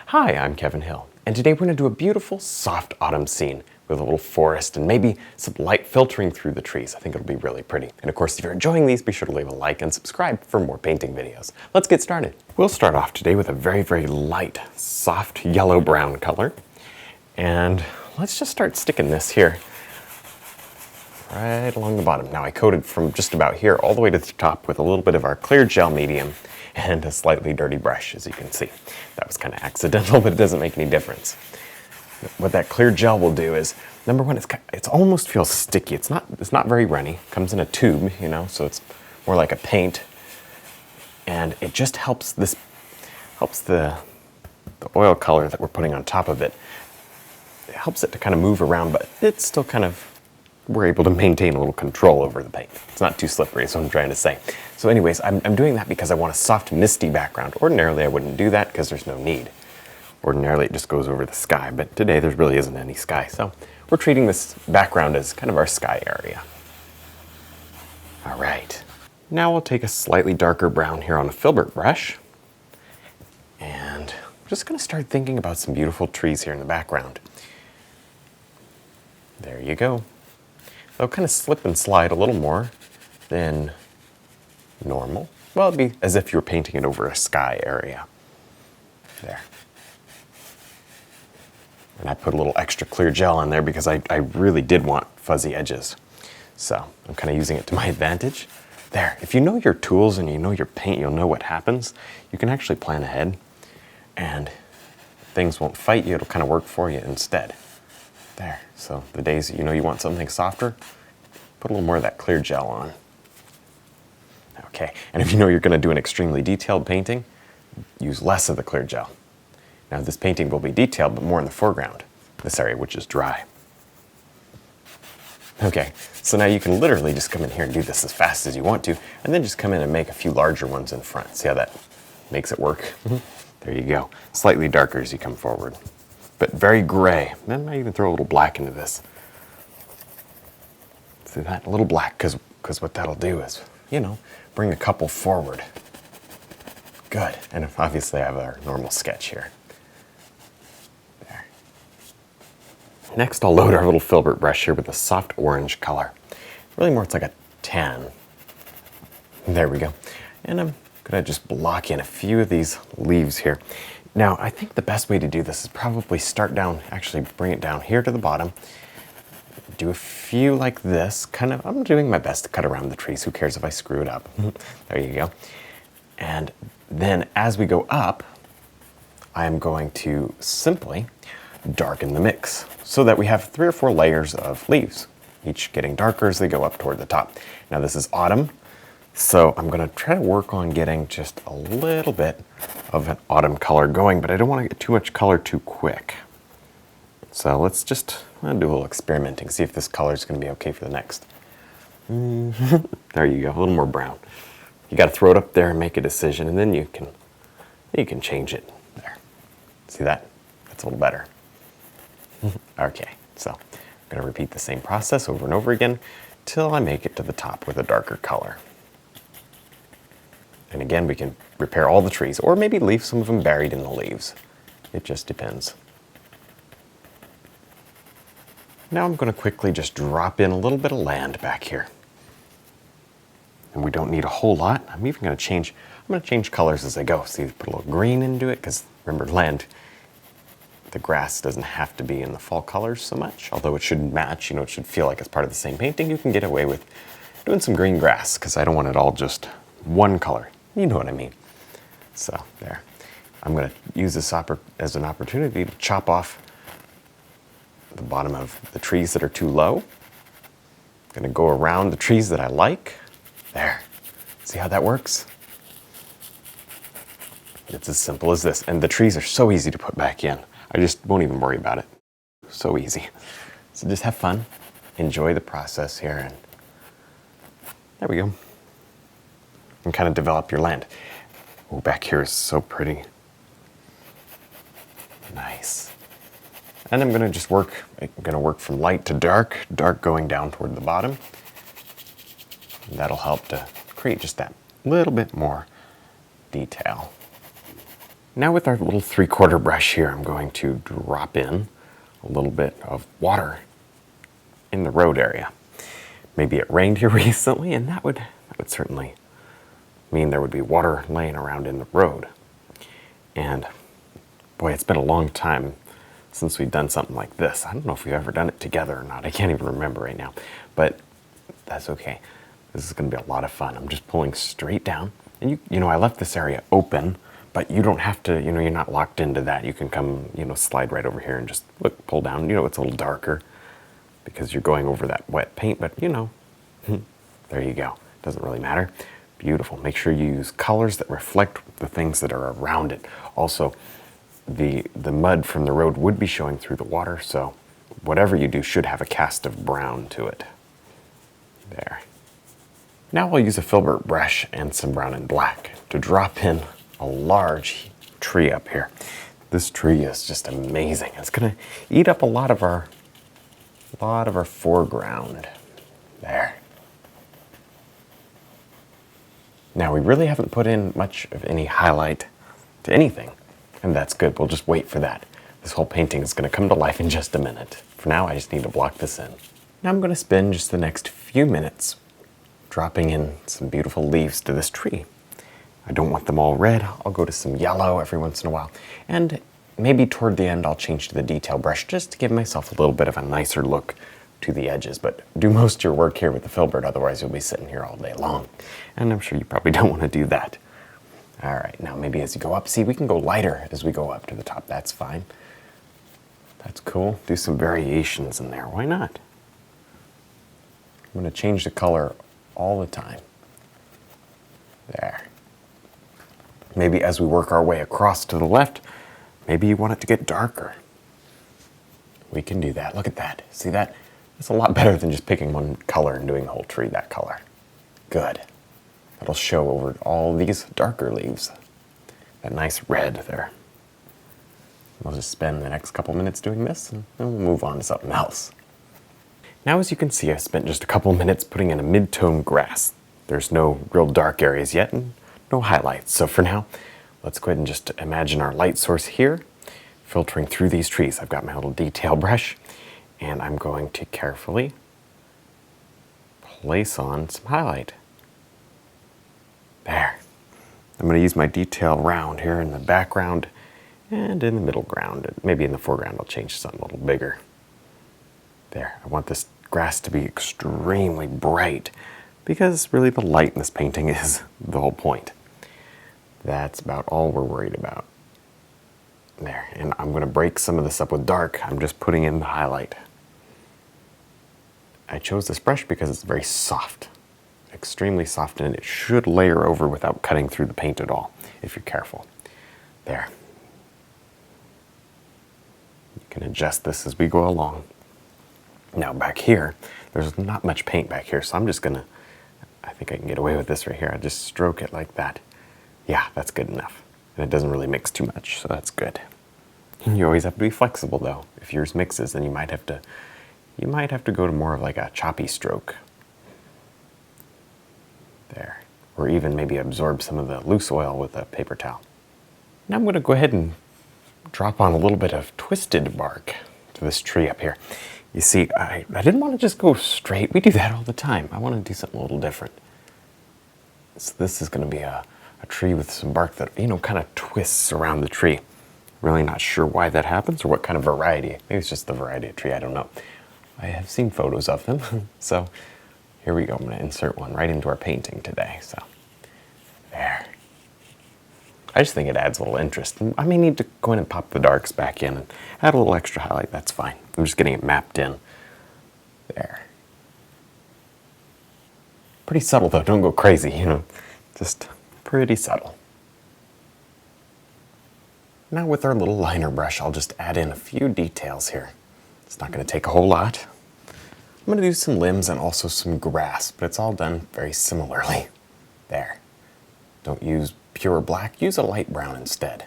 Hi, I'm Kevin Hill, and today we're going to do a beautiful, soft autumn scene with a little forest and maybe some light filtering through the trees. I think it'll be really pretty. And of course, if you're enjoying these, be sure to leave a like and subscribe for more painting videos. Let's get started. We'll start off today with a very, very light, soft yellow-brown color. And let's just start sticking this here right along the bottom. Now I coated from just about here all the way to the top with a little bit of our clear gel medium and a slightly dirty brush, as you can see. That was kind of accidental, but it doesn't make any difference. What that clear gel will do is, number one, it almost feels sticky. It's not very runny. It comes in a tube, you know, so it's more like a paint. And it just helps the oil color that we're putting on top of it. It helps it to kind of move around, but it's still kind of, we're able to maintain a little control over the paint. It's not too slippery, is what I'm trying to say. So anyways, I'm doing that because I want a soft, misty background. Ordinarily, I wouldn't do that because there's no need. Ordinarily, it just goes over the sky, but today there really isn't any sky. So we're treating this background as kind of our sky area. All right. Now we'll take a slightly darker brown here on a filbert brush. And I'm just gonna start thinking about some beautiful trees here in the background. There you go. They'll kind of slip and slide a little more than normal. Well, it'd be as if you were painting it over a sky area. There. And I put a little extra clear gel in there because I really did want fuzzy edges. So I'm kind of using it to my advantage. There, if you know your tools and you know your paint, you'll know what happens. You can actually plan ahead and things won't fight you, it'll kind of work for you instead. There, so the days that you know you want something softer, put a little more of that clear gel on. Okay, and if you know you're going to do an extremely detailed painting, use less of the clear gel. Now this painting will be detailed, but more in the foreground, this area which is dry. Okay, so now you can literally just come in here and do this as fast as you want to, and then just come in and make a few larger ones in front. See how that makes it work? There you go. Slightly darker as you come forward, but very gray. Then I might even throw a little black into this. See that? A little black, because what that'll do is, you know, bring a couple forward. Good. And obviously I have our normal sketch here. There. Next I'll load our little filbert brush here with a soft orange color. Really more, it's like a tan. There we go. And I'm gonna just block in a few of these leaves here. Now, I think the best way to do this is probably start down, actually bring it down here to the bottom. Do a few like this, kind of, I'm doing my best to cut around the trees. Who cares if I screw it up? There you go. And then as we go up, I'm going to simply darken the mix so that we have 3 or 4 layers of leaves, each getting darker as they go up toward the top. Now this is autumn, so I'm gonna try to work on getting just a little bit of an autumn color going, but I don't want to get too much color too quick. So let's just do a little experimenting, see if this color is going to be okay for the next. There you go, a little more brown. You got to throw it up there and make a decision, and then you can change it. There, see that? That's a little better. Okay, so I'm going to repeat the same process over and over again till I make it to the top with a darker color. And again, we can repair all the trees, or maybe leave some of them buried in the leaves. It just depends. Now I'm going to quickly just drop in a little bit of land back here. And we don't need a whole lot. I'm going to change colors as I go. See, put a little green into it, because remember, land, the grass doesn't have to be in the fall colors so much, although it should match, you know, it should feel like it's part of the same painting. You can get away with doing some green grass, because I don't want it all just one color. You know what I mean. So there. I'm going to use this as an opportunity to chop off the bottom of the trees that are too low. I'm going to go around the trees that I like. There. See how that works? It's as simple as this. And the trees are so easy to put back in. I just won't even worry about it. So easy. So just have fun. Enjoy the process here. And there we go. And kind of develop your land. Oh, back here is so pretty. Nice. And I'm going to work from light to dark, dark going down toward the bottom. And that'll help to create just that little bit more detail. Now with our little 3/4 brush here, I'm going to drop in a little bit of water in the road area. Maybe it rained here recently, and that would certainly mean there would be water laying around in the road. And boy, it's been a long time since we've done something like this. I don't know if we've ever done it together or not. I can't even remember right now, but that's okay. This is going to be a lot of fun. I'm just pulling straight down. And you know, I left this area open, but you don't have to, you're not locked into that. You can come, slide right over here and just pull down. It's a little darker because you're going over that wet paint, but there you go. Doesn't really matter. Beautiful. Make sure you use colors that reflect the things that are around it. Also, the mud from the road would be showing through the water, so whatever you do should have a cast of brown to it. There. Now I'll use a filbert brush and some brown and black to drop in a large tree up here. This tree is just amazing. It's going to eat up a lot of our foreground. There. Now we really haven't put in much of any highlight to anything, and that's good. We'll just wait for that. This whole painting is going to come to life in just a minute. For now, I just need to block this in. Now I'm going to spend just the next few minutes dropping in some beautiful leaves to this tree. I don't want them all red. I'll go to some yellow every once in a while. And maybe toward the end, I'll change to the detail brush just to give myself a little bit of a nicer look to the edges. But do most of your work here with the filbert, otherwise you'll be sitting here all day long. And I'm sure you probably don't want to do that. All right, now maybe as you go up, see, we can go lighter as we go up to the top. That's fine. That's cool. Do some variations in there. Why not? I'm going to change the color all the time. There. Maybe as we work our way across to the left, maybe you want it to get darker. We can do that. Look at that. See that? It's a lot better than just picking one color and doing the whole tree that color. Good. That'll show over all these darker leaves. That nice red there. We'll just spend the next couple minutes doing this, and then we'll move on to something else. Now, as you can see, I spent just a couple minutes putting in a mid-tone grass. There's no real dark areas yet, and no highlights. So for now, let's go ahead and just imagine our light source here, filtering through these trees. I've got my little detail brush, and I'm going to carefully place on some highlight. There. I'm going to use my detail round here in the background and in the middle ground. Maybe in the foreground I'll change to something a little bigger. There. I want this grass to be extremely bright because really the light in this painting is the whole point. That's about all we're worried about. There. And I'm going to break some of this up with dark. I'm just putting in the highlight. I chose this brush because it's very soft. Extremely soft, and it should layer over without cutting through the paint at all, if you're careful. There. You can adjust this as we go along. Now back here, there's not much paint back here, so I'm just gonna, I think I can get away with this right here. I just stroke it like that. Yeah, that's good enough. And it doesn't really mix too much, so that's good. You always have to be flexible though. If yours mixes, then you might have to go to more of like a choppy stroke. There. Or even maybe absorb some of the loose oil with a paper towel. Now I'm going to go ahead and drop on a little bit of twisted bark to this tree up here. You see, I didn't want to just go straight. We do that all the time. I want to do something a little different. So this is going to be a tree with some bark that, kind of twists around the tree. Really not sure why that happens or what kind of variety. Maybe it's just the variety of tree, I don't know. I have seen photos of them, so here we go. I'm going to insert one right into our painting today. So, there. I just think it adds a little interest. I may need to go in and pop the darks back in and add a little extra highlight. That's fine. I'm just getting it mapped in. There. Pretty subtle though. Don't go crazy, Just pretty subtle. Now with our little liner brush, I'll just add in a few details here. It's not going to take a whole lot. I'm going to do some limbs and also some grass, but it's all done very similarly. There. Don't use pure black, use a light brown instead.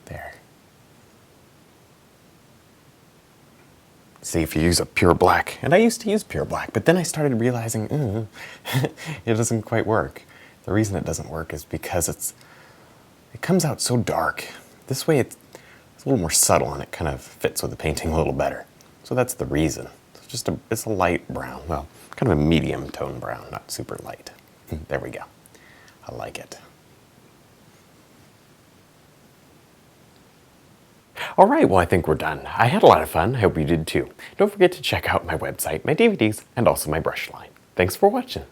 There. See, if you use a pure black, and I used to use pure black, but then I started realizing, it doesn't quite work. The reason it doesn't work is because it's it comes out so dark. This way it's a little more subtle and it kind of fits with the painting a little better. So that's the reason. It's a light brown, well, kind of a medium tone brown, not super light. There we go. I like it. All right, well, I think we're done. I had a lot of fun. I hope you did too. Don't forget to check out my website, my DVDs, and also my brush line. Thanks for watching.